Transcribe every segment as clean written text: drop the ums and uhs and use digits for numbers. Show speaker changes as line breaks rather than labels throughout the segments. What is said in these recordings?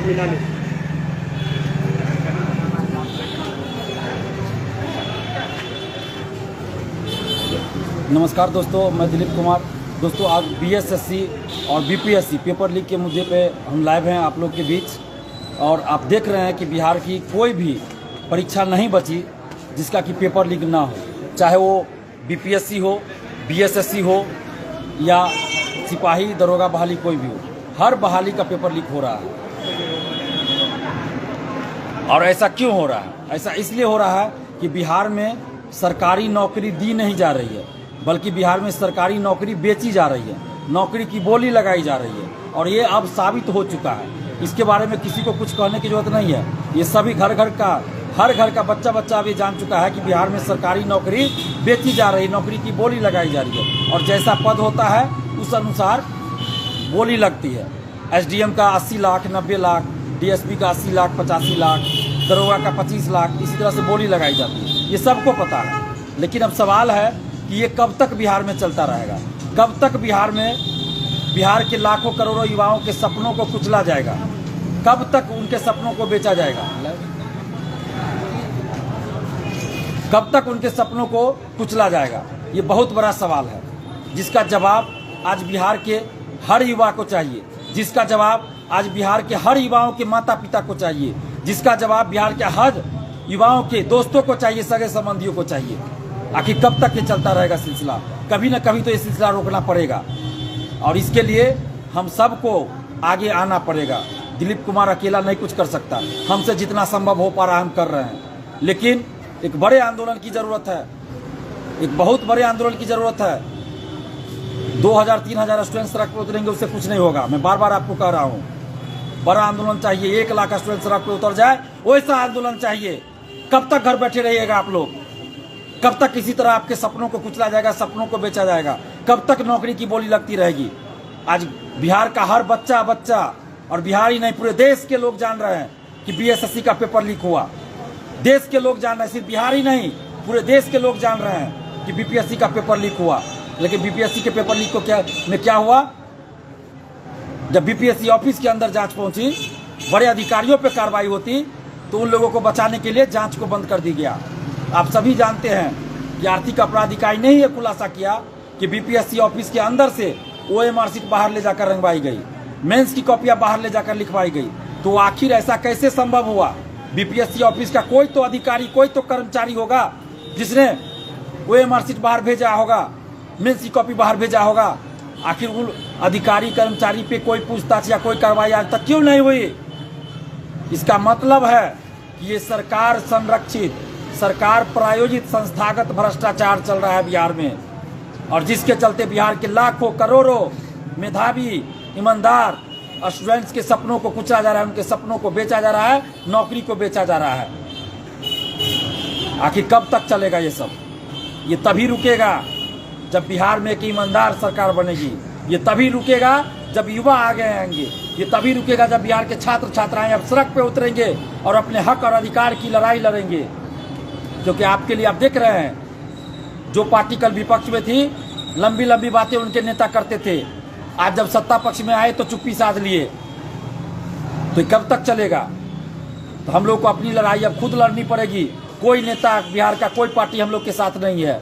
मिला नहीं।
नमस्कार दोस्तों, मैं दिलीप कुमार। दोस्तों, आज बीएसएससी और बीपीएससी पेपर लीक के मुद्दे पे हम लाइव हैं आप लोग के बीच, और आप देख रहे हैं कि बिहार की कोई भी परीक्षा नहीं बची जिसका कि पेपर लीक ना हो, चाहे वो बीपीएससी हो, बीएसएससी हो या सिपाही दरोगा बहाली कोई भी हो। हर बहाली का पेपर लीक हो रहा है। और ऐसा क्यों हो रहा है? ऐसा इसलिए हो रहा है कि बिहार में सरकारी नौकरी दी नहीं जा रही है, बल्कि बिहार में सरकारी नौकरी बेची जा रही है, नौकरी की बोली लगाई जा रही है, और ये अब साबित हो चुका है। इसके बारे में किसी को कुछ कहने की जरूरत नहीं है। ये सभी हर घर का बच्चा अभी जान चुका है कि बिहार में सरकारी नौकरी बेची जा रही है, नौकरी की बोली लगाई जा रही है, और जैसा पद होता है उस अनुसार बोली लगती है। एसडीएम का 80 लाख, 90 लाख, डीएसपी का 80 लाख, 85 लाख, दरोगा का 25 लाख, इसी तरह से बोली लगाई जाती है। ये सबको पता है। लेकिन अब सवाल है कि ये कब तक बिहार में चलता रहेगा? कब तक बिहार के लाखों करोड़ों युवाओं के सपनों को कुचला जाएगा? कब तक उनके सपनों को बेचा जाएगा? कब तक उनके सपनों को कुचला जाएगा? ये बहुत बड़ा सवाल है, जिसका जवाब आज बिहार के हर युवा को चाहिए, जिसका जवाब आज बिहार के हर युवाओं के माता पिता को चाहिए, जिसका जवाब बिहार के हर युवाओं के दोस्तों को चाहिए, सगे संबंधियों को चाहिए। आखिर कब तक ये चलता रहेगा सिलसिला? कभी न कभी तो ये सिलसिला रोकना पड़ेगा, और इसके लिए हम सबको आगे आना पड़ेगा। दिलीप कुमार अकेला नहीं कुछ कर सकता। हमसे जितना संभव हो पा रहा है हम कर रहे हैं, लेकिन एक बड़े आंदोलन की जरूरत है, एक बहुत बड़े आंदोलन की जरूरत है। 2000-3000 स्टूडेंट सड़क पर उतरेंगे, उससे कुछ नहीं होगा। मैं बार बार आपको कह रहा हूँ, बड़ा आंदोलन चाहिए। 1 लाख स्टूडेंट सड़क पर उतर जाए, वैसा आंदोलन चाहिए। कब तक घर बैठे रहिएगा आप लोग? कब तक इसी तरह आपके सपनों को कुचला जाएगा, सपनों को बेचा जाएगा? कब तक नौकरी की बोली लगती रहेगी? आज बिहार का हर बच्चा और बिहार ही नहीं, पूरे देश के लोग जान रहे हैं कि बीएसएससी का पेपर लीक हुआ। देश के लोग जान रहे हैं, सिर्फ बिहार ही नहीं, पूरे देश के लोग जान रहे हैं कि बीपीएससी का पेपर लीक हुआ। लेकिन बीपीएससी के पेपर लीक को क्या हुआ? जब बीपीएससी ऑफिस के अंदर जांच पहुंची, बड़े अधिकारियों पे कार्रवाई होती, तो उन लोगों को बचाने के लिए जांच को बंद कर दी गया। आप सभी जानते हैं कि आर्थिक अपराध इकाई ने ही खुलासा किया कि बीपीएससी ऑफिस के अंदर से ओएमआर शीट बाहर ले जाकर रंगवाई गई, मेंस की कॉपियां बाहर ले जाकर लिखवाई गई। तो आखिर ऐसा कैसे संभव हुआ? बीपीएससी ऑफिस का कोई तो अधिकारी, कोई तो कर्मचारी होगा जिसने ओएमआर शीट बाहर भेजा होगा, मेंस की कॉपी बाहर भेजा होगा। आखिर उन अधिकारी कर्मचारी पे कोई पूछताछ या कोई कार्रवाई आज तक क्यों नहीं हुई? इसका मतलब है कि ये सरकार संरक्षित, सरकार प्रायोजित संस्थागत भ्रष्टाचार चल रहा है बिहार में, और जिसके चलते बिहार के लाखों करोड़ों मेधावी ईमानदार स्टूडेंट्स के सपनों को कुचला जा रहा है, उनके सपनों को बेचा जा रहा है, नौकरी को बेचा जा रहा है। आखिर कब तक चलेगा ये सब? ये तभी रुकेगा जब बिहार में एक ईमानदार सरकार बनेगी। ये तभी रुकेगा जब युवा आगे आएंगे। ये तभी रुकेगा जब बिहार के छात्र छात्राएं अब सड़क पे उतरेंगे और अपने हक और अधिकार की लड़ाई लड़ेंगे। क्योंकि आपके लिए आप देख रहे हैं, जो पार्टी कल विपक्ष में थी, लंबी लंबी बातें उनके नेता करते थे, आज जब सत्ता पक्ष में आए तो चुप्पी साध लिए। तो कब तक चलेगा? तो हम लोग को अपनी लड़ाई अब खुद लड़नी पड़ेगी। कोई नेता, बिहार का कोई पार्टी हम लोग के साथ नहीं है।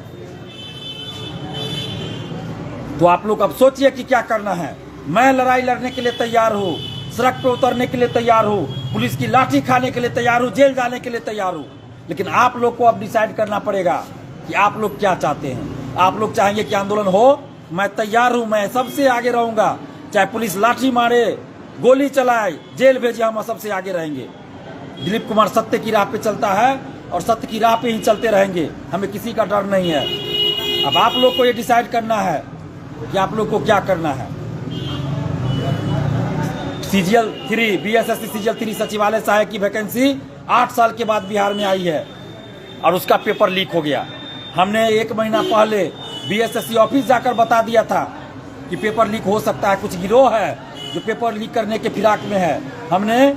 तो आप लोग अब सोचिए कि क्या करना है। मैं लड़ाई लड़ने के लिए तैयार हूँ, सड़क पे उतरने के लिए तैयार हूँ, पुलिस की लाठी खाने के लिए तैयार हूँ, जेल जाने के लिए तैयार हूँ। लेकिन आप लोग को अब डिसाइड करना पड़ेगा कि आप लोग क्या चाहते हैं। आप लोग चाहेंगे कि आंदोलन हो? मैं तैयार हूँ, मैं सबसे आगे रहूंगा। चाहे पुलिस लाठी मारे, गोली चलाए, जेल भेजे, हम सबसे आगे रहेंगे। दिलीप कुमार सत्य की राह पे चलता है, और सत्य की राह पे ही चलते रहेंगे। हमें किसी का डर नहीं है। अब आप लोग को ये डिसाइड करना है कि आप लोग को क्या करना है। सीजीएल 3, बीएसएससी सीजीएल 3 सचिवालय सहायक की वैकेंसी 8 साल के बाद बिहार में आई है, और उसका पेपर लीक हो गया। हमने 1 महीना पहले बीएसएससी ऑफिस जाकर बता दिया था कि पेपर लीक हो सकता है। कुछ गिरोह है जो पेपर लीक करने के फिराक में है। हमने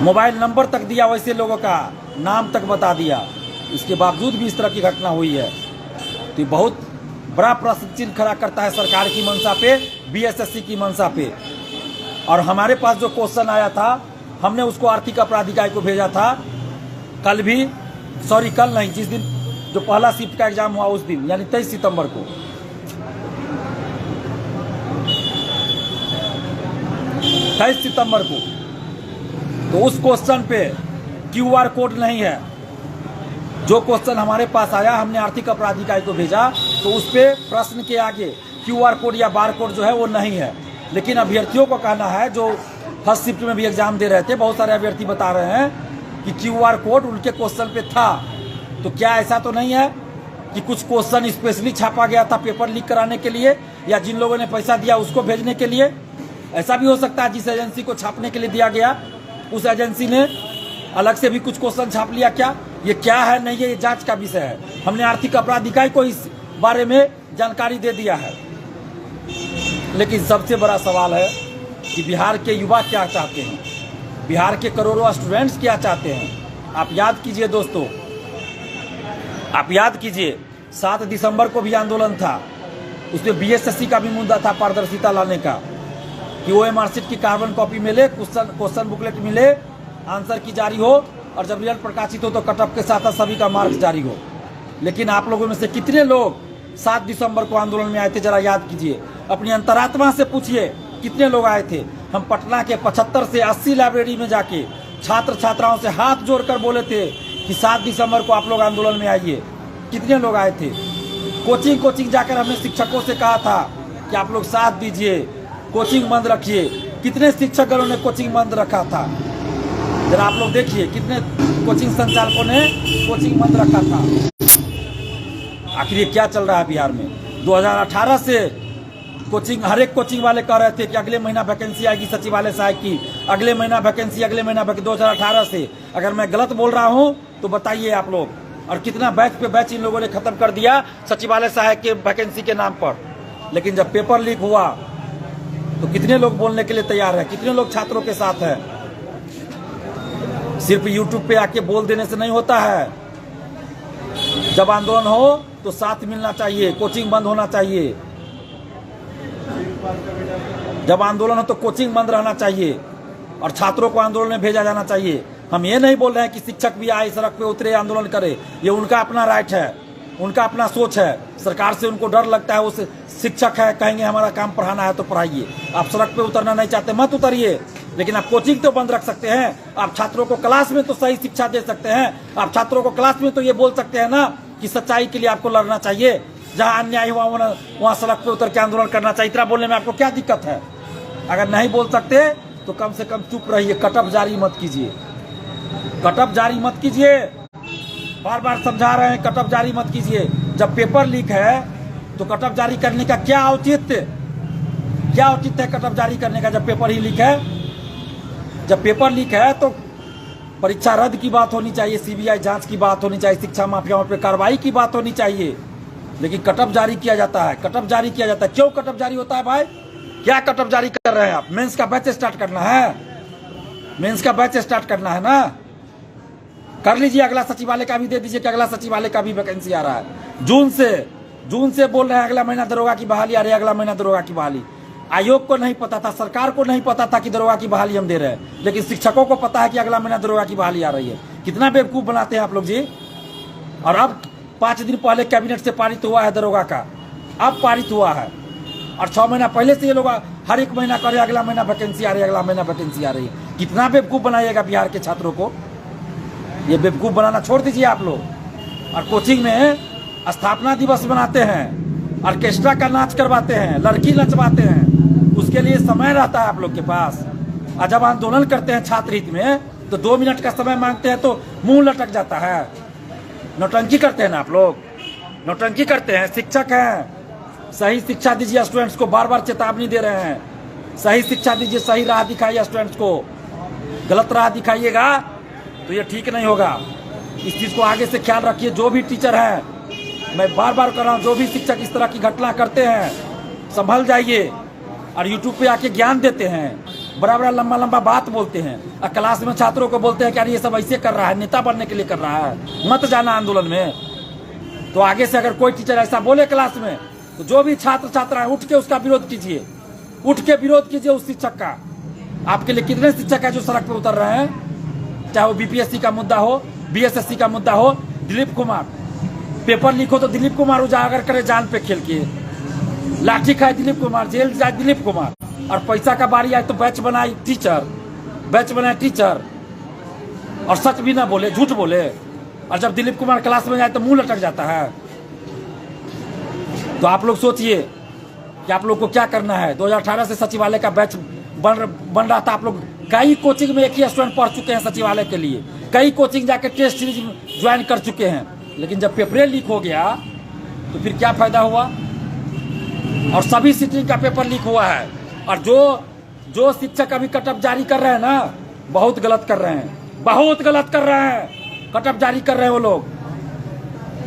मोबाइल नंबर तक दिया, वैसे लोगों का नाम तक बता दिया। इसके बावजूद भी इस तरह की घटना हुई है। तो बहुत बड़ा प्रश्न चिन्ह खड़ा करता है सरकार की मंशा पे, बीएसएससी की मंशा पे। और हमारे पास जो क्वेश्चन आया था हमने उसको आर्थिक अपराध इकाई को भेजा था कल भी, सॉरी कल नहीं, जिस दिन जो पहला शिफ्ट का एग्जाम हुआ उस दिन, यानी 23 सितंबर को। 23 सितंबर को। तो उस क्वेश्चन पे QR कोड नहीं है। जो क्वेश्चन हमारे पास आया हमने आर्थिक अपराध इकाई को भेजा, तो उस पे प्रश्न के आगे QR कोड या बार कोड जो है वो नहीं है। लेकिन अभ्यर्थियों को कहना है, जो फर्स्ट शिफ्ट में भी एग्जाम दे रहे थे, बहुत सारे अभ्यर्थी बता रहे हैं कि QR कोड उनके क्वेश्चन पे था। तो क्या ऐसा तो नहीं है कि कुछ क्वेश्चन स्पेशली छापा गया था पेपर लीक कराने के लिए, या जिन लोगों ने पैसा दिया उसको भेजने के लिए? ऐसा भी हो सकता है जिस एजेंसी को छापने के लिए दिया गया उस एजेंसी ने अलग से भी कुछ क्वेश्चन छाप लिया क्या? ये क्या है नहीं है, ये जांच का विषय है। हमने आर्थिक अपराध इकाई को इस बारे में जानकारी दे दिया है। लेकिन सबसे बड़ा सवाल है कि बिहार के युवा क्या चाहते हैं, बिहार के करोड़ों स्टूडेंट्स क्या चाहते हैं। आप याद कीजिए दोस्तों, आप याद कीजिए 7 दिसंबर को भी आंदोलन था, उसमें BSSC का भी मुद्दा था पारदर्शिता लाने का, कि OMR शीट की कार्बन कॉपी मिले, क्वेश्चन बुकलेट मिले, आंसर की जारी हो, और जब रिजल्ट प्रकाशित हो तो कटअप के साथ सभी का मार्क्स जारी हो। लेकिन आप लोगों में से कितने लोग 7 दिसंबर को आंदोलन में आए थे? जरा याद कीजिए, अपनी अंतरात्मा से पूछिए कितने लोग आए थे। हम पटना के 75 से 80 लाइब्रेरी में जाके छात्र छात्राओं से हाथ जोड़कर बोले थे कि 7 दिसंबर को आप लोग आंदोलन में आइए। कितने लोग आए थे? कोचिंग जाकर हमने शिक्षकों से कहा था कि आप लोग साथ दीजिए, कोचिंग बंद रखिए। कितने शिक्षकों ने कोचिंग बंद रखा था? जरा आप लोग देखिए कितने कोचिंग संचालकों ने कोचिंग बंद रखा था। आखिर ये क्या चल रहा है बिहार में? 2018 से कोचिंग, हर एक कोचिंग वाले कह रहे थे कि अगले महीना वैकेंसी आएगी सचिवालय सहायक की, अगले महीना वैकेंसी, अगले महीना वैकेंसी। 2018 से। अगर मैं गलत बोल रहा हूं तो बताइए आप लोग। और कितना बैच पे बैच इन लोगों ने खत्म कर दिया सचिवालय सहायक के वैकेंसी के नाम पर। लेकिन जब पेपर लीक हुआ तो कितने लोग बोलने के लिए तैयार है, कितने लोग छात्रों के साथ है? सिर्फ यूट्यूब पे आके बोल देने से नहीं होता है। जब आंदोलन हो तो साथ मिलना चाहिए, कोचिंग बंद होना चाहिए। जब आंदोलन हो तो कोचिंग बंद रहना चाहिए और छात्रों को आंदोलन में भेजा जाना चाहिए। हम ये नहीं बोल रहे हैं कि शिक्षक भी आए, सड़क पे उतरे, आंदोलन करे। ये उनका अपना राइट है, उनका अपना सोच है। सरकार से उनको डर लगता है, उस शिक्षक है, कहेंगे हमारा काम पढ़ाना है तो पढ़ाइए। आप सड़क पे उतरना नहीं चाहते मत उतरिए, लेकिन आप कोचिंग तो बंद रख सकते हैं। आप छात्रों को क्लास में तो सही शिक्षा दे सकते हैं। आप छात्रों को क्लास में तो ये बोल सकते हैं ना कि सच्चाई के लिए आपको लड़ना चाहिए, जहां अन्याय हुआ वहां सड़क पे उतर के आंदोलन करना चाहिए। इतना बोलने में आपको क्या दिक्कत है? अगर नहीं बोल सकते तो कम से कम चुप रहिए, कटअप जारी मत कीजिए, कटअप जारी मत कीजिए। बार बार समझा रहे हैं कटअप जारी मत कीजिए। जब पेपर लीक है तो कटअप जारी करने का क्या औचित्य, क्या औचित्य है कटअप जारी करने का? जब पेपर ही लीक है, जब पेपर लीक है तो परीक्षा रद्द की बात होनी चाहिए, CBI जांच की बात होनी चाहिए, शिक्षा माफियाओं पर कार्रवाई की बात होनी चाहिए। लेकिन कटअप जारी किया जाता है, कटअप जारी किया जाता है। क्यों कटअप जारी होता है भाई? क्या कटअप जारी कर रहे हैं आप? मेंस का बैच स्टार्ट करना है, मेंस का बैच स्टार्ट करना है ना, कर लीजिए। अगला सचिवालय का भी दे दीजिए कि अगला सचिवालय का भी वैकेंसी आ रहा है। जून से बोल रहे हैं अगला महीना दरोगा की बहाली आ रही है, अगला महीना दरोगा की बहाली। आयोग को नहीं पता था, सरकार को नहीं पता था कि दरोगा की बहाली हम दे रहे हैं, लेकिन शिक्षकों को पता है कि अगला महीना दरोगा की बहाली आ रही है। कितना बेवकूफ बनाते हैं आप लोग जी। और अब 5 दिन पहले कैबिनेट से पारित हुआ है दरोगा का, अब पारित हुआ है। और 6 महीना पहले से ये लोग हर एक महीना करे अगला महीना वैकेंसी आ रही है, अगला महीना वैकेंसी आ रही है। कितना बेवकूफ बनाइएगा बिहार के छात्रों को? ये बेवकूफ बनाना छोड़ दीजिए आप लोग। और कोचिंग में स्थापना दिवस बनाते हैं, ऑर्केस्ट्रा का नाच करवाते हैं, लड़की नचवाते हैं, उसके लिए समय रहता है आप लोग के पास। और जब आंदोलन करते हैं छात्र हित में तो 2 मिनट का समय मांगते हैं तो मुंह लटक जाता है। नौटंकी करते हैं ना आप लोग, नौटंकी करते हैं। शिक्षक हैं, सही शिक्षा दीजिए स्टूडेंट्स को, बार बार चेतावनी दे रहे हैं। सही शिक्षा दीजिए, सही राह दिखाइए स्टूडेंट्स को। गलत राह दिखाइएगा तो ये ठीक नहीं होगा। इस चीज को आगे से ख्याल रखिए। जो भी टीचर हैं, मैं बार बार कर रहा हूँ, जो भी शिक्षक इस तरह की घटना करते हैं संभल जाइए। और यूट्यूब पे आके ज्ञान देते हैं, बड़ा बड़ा लंबा लंबा बात बोलते हैं, और क्लास में छात्रों को बोलते हैं कि अरे ये सब ऐसे कर रहा है, नेता बनने के लिए कर रहा है, मत जाना आंदोलन में। तो आगे से अगर कोई टीचर ऐसा बोले क्लास में तो जो भी छात्र छात्रा है उठ के उसका विरोध कीजिए, उठ के विरोध कीजिए उस शिक्षक का। आपके लिए कितने शिक्षक है जो सड़क पर उतर रहे हैं? चाहे वो बीपीएससी का मुद्दा हो, बीएसएससी का मुद्दा हो। दिलीप कुमार पेपर लीक हो तो दिलीप कुमार उजागर करे जान पे खेल के, लाठी खाए दिलीप कुमार, जेल जाए दिलीप कुमार, और पैसा का बारी आए तो बैच बनाए टीचर, बैच बनाए टीचर, और सच भी ना बोले, झूठ बोले। और जब दिलीप कुमार क्लास में जाए तो मुंह लटक जाता है। तो आप लोग सोचिए कि आप लोग को क्या करना है। 2018 से सचिवालय का बैच बन रहा था। आप लोग कई कोचिंग में एक ही स्टूडेंट पढ़ चुके हैं सचिवालय के लिए, कई कोचिंग जाके टेस्ट सीरीज ज्वाइन कर चुके हैं, लेकिन जब पेपर लीक हो गया तो फिर क्या फायदा हुआ? और सभी सिटिंग का पेपर लीक हुआ है। और जो शिक्षक अभी कटअप जारी कर रहे हैं ना, बहुत गलत कर रहे हैं, बहुत गलत कर रहे हैं। कटअप जारी कर रहे हैं वो लोग,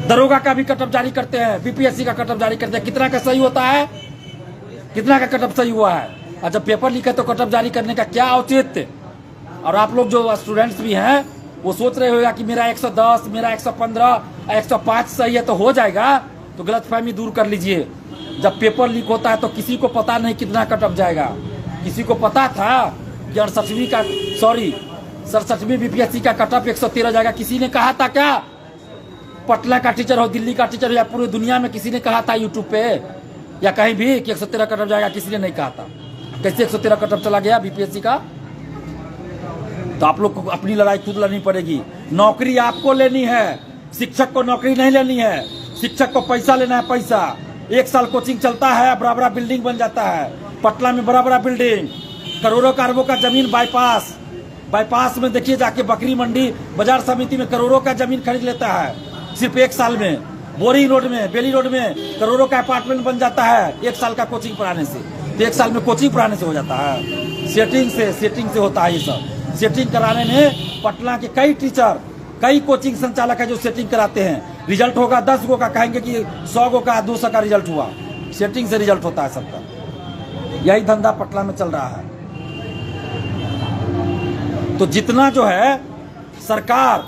दरोगा का भी कटअप जारी करते हैं, बीपीएससी का कटअप जारी करते हैं। कितना का सही होता है? कितना का कटअप सही हुआ है? और जब पेपर लीक है तो कटअप जारी करने का क्या औचित्य? और आप लोग जो स्टूडेंट्स भी हैं वो सोच रहे होगा कि मेरा 110, मेरा 115, 105 सही है तो हो जाएगा। तो गलतफहमी दूर कर लीजिए। जब पेपर लीक होता है तो किसी को पता नहीं कितना कटअप जाएगा। किसी को पता था कि 67वीं बीपीएससी का कटअप 113 जाएगा? किसी ने कहा था क्या? पटना का टीचर हो, दिल्ली का टीचर हो, या पूरी दुनिया में किसी ने कहा था यूट्यूब पे या कहीं भी कि 113 कटअप जाएगा? किसी ने नहीं कहा था। कैसे 113 कटअप चला गया बीपीएससी का? तो आप लोग को अपनी लड़ाई खुद लड़नी पड़ेगी। नौकरी आपको लेनी है, शिक्षक को नौकरी नहीं लेनी है। शिक्षक को पैसा लेना है, पैसा। 1 साल कोचिंग चलता है, बड़ा बड़ा बिल्डिंग बन जाता है। पटना में बड़ा बड़ा बिल्डिंग, करोड़ों अरबों का जमीन, बाईपास में देखिए जाके, बकरी मंडी बाजार समिति में करोड़ों का जमीन खरीद लेता है सिर्फ 1 साल में। बोरिंग रोड में, बेली रोड में करोड़ों का अपार्टमेंट बन जाता है 1 साल का कोचिंग पढ़ाने से। तो 1 साल में कोचिंग पढ़ाने से हो जाता है? सेटिंग से होता है ये सब। सेटिंग कराने में पटना के कई टीचर, कई कोचिंग संचालक है जो सेटिंग कराते हैं। रिजल्ट होगा 10 गो का, कहेंगे कि 100 गो का, 200 का रिजल्ट हुआ। सेटिंग से रिजल्ट होता है सबका। यही धंधा पटना में चल रहा है। तो जितना जो है सरकार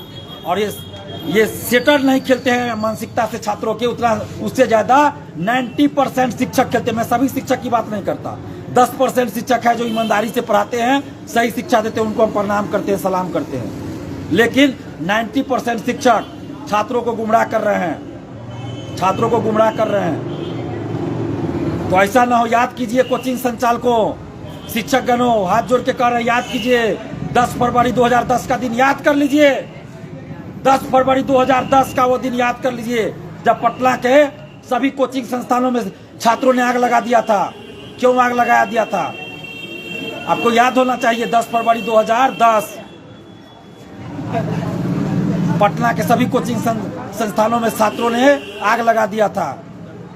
और ये सेटर नहीं खेलते हैं मानसिकता से छात्रों के, उतना उससे ज्यादा 90% शिक्षक खेलते हैं। मैं सभी शिक्षक की बात नहीं करता। 10% शिक्षक है जो ईमानदारी से पढ़ाते हैं, सही शिक्षा देते हैं, उनको हम प्रणाम करते हैं, सलाम करते हैं। लेकिन 90% शिक्षक छात्रों को गुमराह कर रहे हैं, छात्रों को गुमराह कर रहे हैं। तो ऐसा ना हो। याद कीजिए कोचिंग संचालकों, शिक्षक गणों, हाथ जोड़ के कह रहे हैं, याद कीजिए 10 फरवरी 2010 का दिन याद कर लीजिए। 10 फरवरी 2010 का वो दिन याद कर लीजिए जब पटना के सभी कोचिंग संस्थानों में छात्रों ने आग लगा दिया था। क्यों आग लगा दिया था? आपको याद होना चाहिए। 10 फरवरी 2010 पटना के सभी कोचिंग संस्थानों में छात्रों ने आग लगा दिया था।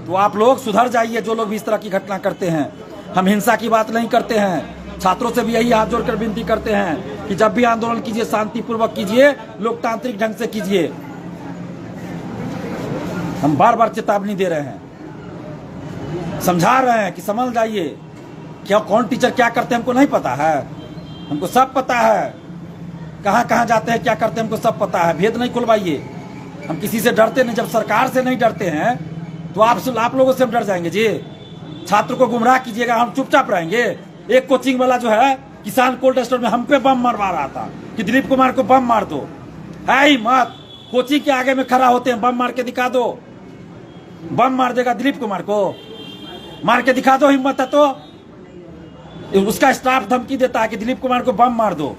तो आप लोग सुधर जाइए, जो लोग भी इस तरह की घटना करते हैं। हम हिंसा की बात नहीं करते हैं। छात्रों से भी यही हाथ जोड़कर विनती करते हैं कि जब भी आंदोलन कीजिए शांतिपूर्वक कीजिए, लोकतांत्रिक ढंग से कीजिए। हम बार बार चेतावनी दे रहे हैं, समझा रहे हैं कि समझ जाइए। क्या कौन टीचर क्या करते हैं हमको नहीं पता है? हमको सब पता है। कहाँ कहाँ जाते हैं, क्या करते हैं, हमको सब पता है। भेद नहीं खुलवाइए। हम किसी से डरते नहीं। जब सरकार से नहीं डरते हैं तो आप लोगों से हम डर जाएंगे जी? छात्र को गुमराह कीजिएगा, हम चुपचाप रहेंगे? एक कोचिंग वाला जो है किसान कोल्ड स्टोर में हम पे बम मरवा रहा था कि दिलीप कुमार को बम मार दो। है ही मत। कोचिंग के आगे में खड़ा होते हैं, बम मार के दिखा दो। बम मार देगा दिलीप कुमार को? मार के दिखा दो, हिम्मत है तो। उसका स्टाफ धमकी देता है कि दिलीप कुमार को बम मार दो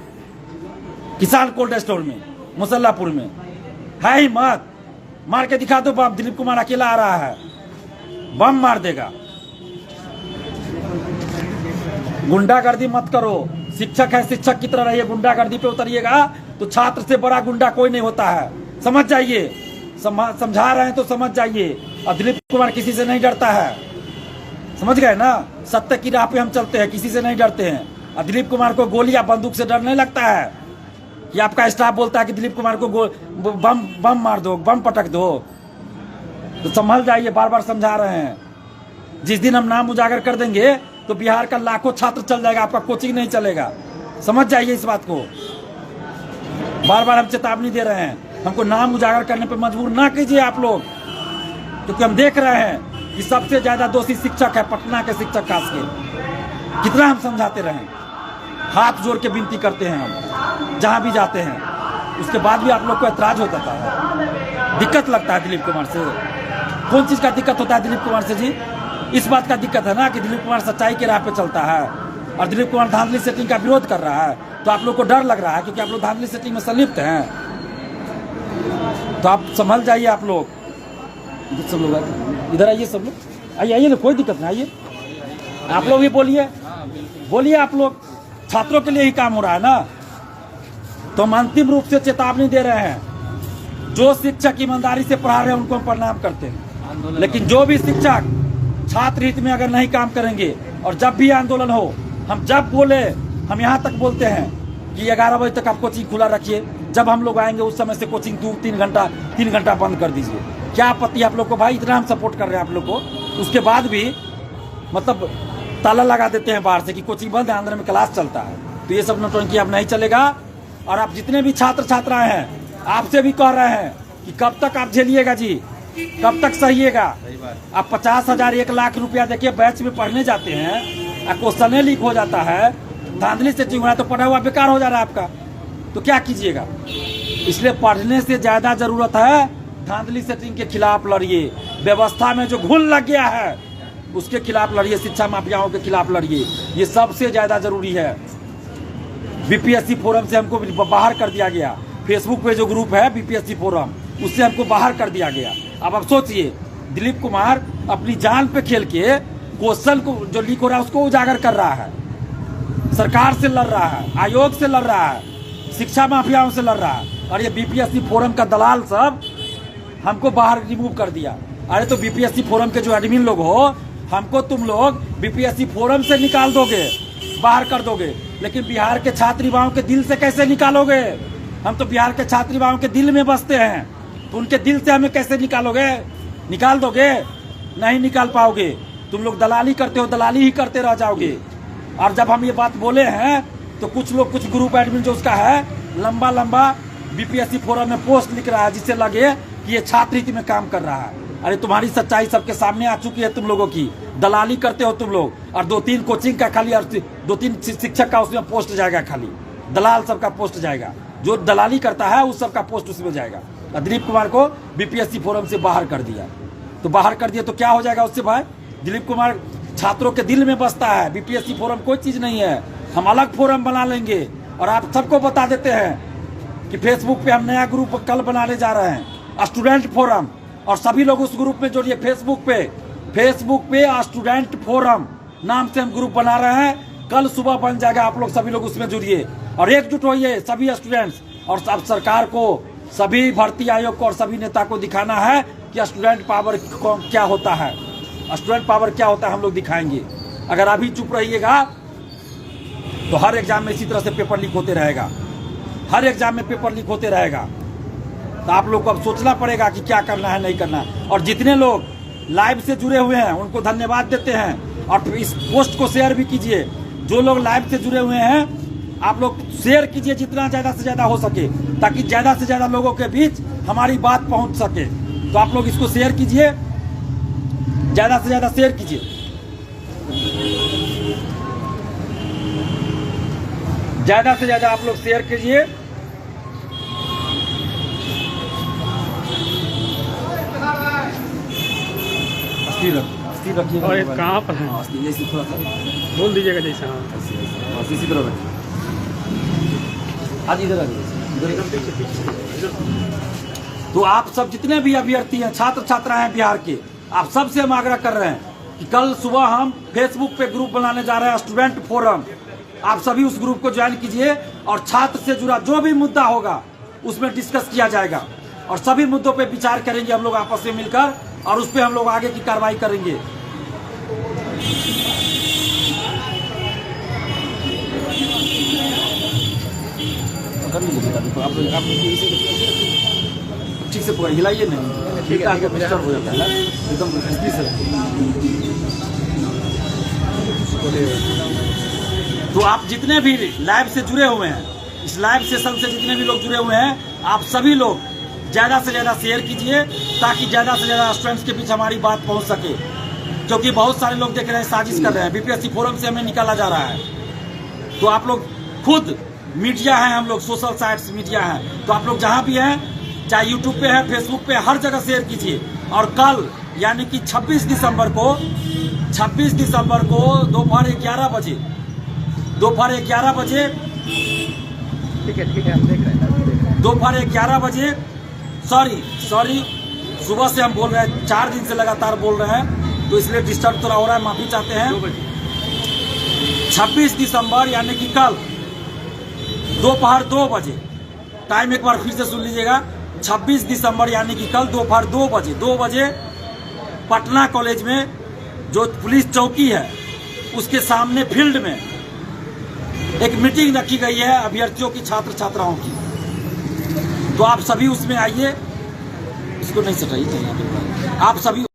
किसान कोल्ड स्टोर में, मुसल्लापुर में। है ही मत। मार के दिखा दो बम। दिलीप कुमार अकेला आ रहा है, बम मार देगा। गुंडागर्दी मत करो। शिक्षक है, शिक्षक की तरह रहिए। गुंडागर्दी पे उतरिएगा तो छात्र से बड़ा गुंडा कोई नहीं होता है। समझ जाइए। समझा रहे हैं तो समझ जाइए। और दिलीप कुमार किसी से नहीं डरता है, समझ गए ना? सत्य की राह पे हम चलते हैं, किसी से नहीं डरते हैं। और दिलीप कुमार को गोली या बंदूक से डर नहीं लगता है कि आपका स्टाफ बोलता है कि दिलीप कुमार को बम मार दो, बम पटक दो। तो संभल जाइए, बार बार समझा रहे हैं। जिस दिन हम नाम उजागर कर देंगे तो बिहार का लाखों छात्र चल जाएगा, आपका कोचिंग नहीं चलेगा। समझ जाइए इस बात को। बार बार हम चेतावनी दे रहे हैं। हमको नाम उजागर करने पर मजबूर ना कीजिए आप लोग, क्योंकि हम देख रहे हैं कि सबसे ज्यादा दोषी शिक्षक है, पटना के शिक्षक खास के। कितना हम समझाते रहें? हाथ जोड़ के विनती करते हैं हम जहाँ भी जाते हैं। उसके बाद भी आप लोग को ऐतराज होता था, दिक्कत लगता है दिलीप कुमार से। कौन चीज़ का दिक्कत होता है दिलीप कुमार से जी? इस बात का दिक्कत है ना कि दिलीप कुमार सच्चाई के राह पे चलता है और दिलीप कुमार धांधली सेटिंग का विरोध कर रहा है। तो आप लोग को डर लग रहा है क्योंकि आप लोग धांधली सेटिंग में संलिप्त हैं। तो आप संभल जाइए। आप लोग सब लोग इधर आइए, सब लोग आइए, आइए ना, कोई दिक्कत नहीं, आइए। आप लोग भी बोलिए, बोलिए। आप लोग छात्रों के लिए ही काम हो रहा है ना। तो हम अंतिम रूप से चेतावनी दे रहे हैं, जो शिक्षक ईमानदारी से पढ़ा रहे हैं उनको हम प्रणाम करते हैं, लेकिन जो भी शिक्षक छात्र हित में अगर नहीं काम करेंगे और जब भी आंदोलन हो, हम जब बोले, हम यहाँ तक बोलते हैं कि 11 बजे तक आप कोचिंग खुला रखिए, जब हम लोग आएंगे उस समय से कोचिंग 3 घंटा बंद कर दीजिए। क्या आपत्ति आप लोग को? भाई इतना हम सपोर्ट कर रहे हैं आप लोग को, उसके बाद भी मतलब ताला लगा देते हैं बाहर से कि कोचिंग बंद है, अंदर में क्लास चलता है। तो ये सब नौटंकी अब नहीं चलेगा। और आप जितने भी छात्र छात्राएं हैं, आपसे भी कह रहे हैं कि कब तक आप झेलिएगा जी, कब तक सहिएगा? आप 50,000 1 लाख रुपया देखिए बैच में पढ़ने जाते हैं, क्वेश्चन लीक हो जाता है, धांधली सेटिंग हो रहा है, तो पढ़ा हुआ बेकार हो जा रहा है आपका। तो क्या कीजिएगा? इसलिए पढ़ने से ज्यादा जरूरत है धांधली सेटिंग के खिलाफ लड़िए। व्यवस्था में जो घुन लग गया है उसके खिलाफ लड़िए, शिक्षा माफियाओं के खिलाफ लड़िए। ये सबसे ज्यादा जरूरी है। बीपीएससी फोरम से हमको बाहर कर दिया गया। फेसबुक पे जो ग्रुप है बीपीएससी फोरम, उससे हमको बाहर कर दिया गया। अब सोचिए, दिलीप कुमार अपनी जान पे खेल के क्वेश्चन को जो लीक हो रहा है उसको उजागर कर रहा है, सरकार से लड़ रहा है, आयोग से लड़ रहा है, शिक्षा माफियाओं से लड़ रहा है। और ये बीपीएससी फोरम का दलाल सब हमको बाहर रिमूव कर दिया। अरे तो बीपीएससी फोरम के जो एडमिन लोग हो, हमको तुम लोग बीपीएससी फोरम से निकाल दोगे, बाहर कर दोगे, लेकिन बिहार के छात्र युवाओं के दिल से कैसे निकालोगे? हम तो बिहार के छात्र युवाओं के दिल में बसते हैं, तो उनके दिल से हमें कैसे निकालोगे? निकाल दोगे? नहीं निकाल पाओगे। तुम लोग दलाली करते हो, दलाली ही करते रह जाओगे। और जब हम ये बात बोले हैं तो कुछ लोग, कुछ ग्रुप एडमिन जो उसका है, लंबा लंबा बीपीएससी फोरम में पोस्ट लिख रहा है जिससे लगे कि ये छात्र हित में काम कर रहा है। अरे तुम्हारी सच्चाई सबके सामने आ चुकी है। तुम लोगों की दलाली करते हो तुम लोग, और 2-3 कोचिंग का खाली और 2-3 शिक्षक का उसमें पोस्ट जाएगा, खाली दलाल सबका पोस्ट जाएगा। जो दलाली करता है उस सबका पोस्ट उसमें जाएगा। दिलीप कुमार को बीपीएससी फोरम से बाहर कर दिया। तो बाहर कर दिया तो क्या हो जाएगा उससे भाई? दिलीप कुमार छात्रों के दिल में बसता है। बीपीएससी फोरम कोई चीज नहीं है, हम अलग फोरम बना लेंगे। और आप सबको बता देते हैं कि फेसबुक पे हम नया ग्रुप कल बनाने जा रहे हैं, स्टूडेंट फोरम, और सभी लोग उस ग्रुप में जुड़िए। फेसबुक पे स्टूडेंट फोरम नाम से हम ग्रुप बना रहे हैं, कल सुबह बन जाएगा। आप लोग सभी लोग उसमें जुड़िए और एकजुट होइए सभी स्टूडेंट्स। और अब सरकार को, सभी भर्ती आयोग को और सभी नेता को दिखाना है कि स्टूडेंट पावर क्या होता है, स्टूडेंट पावर क्या होता है, हम लोग दिखाएंगे। अगर अभी चुप रहिएगा तो हर एग्जाम में इसी तरह से पेपर लीक होते रहेगा, हर एग्जाम में पेपर लीक होते रहेगा। तो आप लोग को अब सोचना पड़ेगा कि क्या करना है, नहीं करना है। और जितने लोग लाइव से जुड़े हुए हैं उनको धन्यवाद देते हैं, और इस पोस्ट को शेयर भी कीजिए। जो लोग लाइव से जुड़े हुए हैं आप लोग शेयर कीजिए जितना ज्यादा से ज्यादा हो सके, ताकि ज्यादा से ज्यादा लोगों के बीच हमारी बात पहुंच सके। तो आप लोग इसको शेयर कीजिए, ज्यादा से ज्यादा शेयर कीजिए, ज्यादा से ज्यादा आप लोग शेयर कीजिए। स्थिर रखिए।
और कहाँ पर है?
जैसे थोड़ा सा
बोल दीजिएगा जैसा।
बस इसी तरह रखिए। आज इधर आ जाइए। तो आप सब जितने भी अभ्यर्थी हैं, छात्र छात्रा हैं बिहार के, आप सबसे हम आग्रह कर रहे हैं कि कल सुबह हम फेसबुक पे ग्रुप बनाने जा रहे हैं, स्टूडेंट फोरम। आप सभी उस ग्रुप को ज्वाइन कीजिए और छात्र से जुड़ा जो भी मुद्दा होगा उसमें डिस्कस किया जाएगा, और सभी मुद्दों पे विचार करेंगे हम लोग आपस में मिलकर, और उस पर हम लोग आगे की कार्रवाई करेंगे। कर लीजिए, आप ठीक से पूरा हिलाइए नहीं, ठीक है, डिस्टर्ब हो जाता है ना, एकदम स्पीड से। तो आप जितने भी लाइव से जुड़े हुए हैं, इस लाइव सेशन से जितने भी लोग जुड़े हुए हैं, आप सभी लोग ज्यादा से ज्यादा शेयर कीजिए, ताकि ज्यादा से ज्यादा स्टूडेंट्स के बीच हमारी बात पहुंच सके। क्योंकि बहुत सारे लोग देख रहे हैं साजिश कर रहे हैं, बीपीएससी फोरम से हमें निकाला जा रहा है। तो आप लोग खुद मीडिया है, हम लोग सोशल साइट्स मीडिया है, तो आप लोग जहां भी हैं, चाहे यूट्यूब पे है, फेसबुक पे, हर जगह शेयर कीजिए। और कल यानी कि 26 दिसंबर को दोपहर 11 बजे
ठीक है हम देख रहे हैं।
दोपहर 11 बजे सॉरी सुबह से हम बोल रहे हैं, 4 दिन से लगातार बोल रहे हैं, तो इसलिए डिस्टर्ब थोड़ा हो रहा है, माफी चाहते हैं। 26 दिसंबर यानी कि कल दोपहर 2 बजे, टाइम एक बार फिर से सुन लीजिएगा, 26 दिसंबर यानी कि कल दोपहर 2 बजे पटना कॉलेज में जो पुलिस चौकी है उसके सामने फील्ड में एक मीटिंग रखी गई है अभ्यर्थियों की, छात्र छात्राओं की। तो आप सभी उसमें आइए, इसको नहीं सटाइए, आप सभी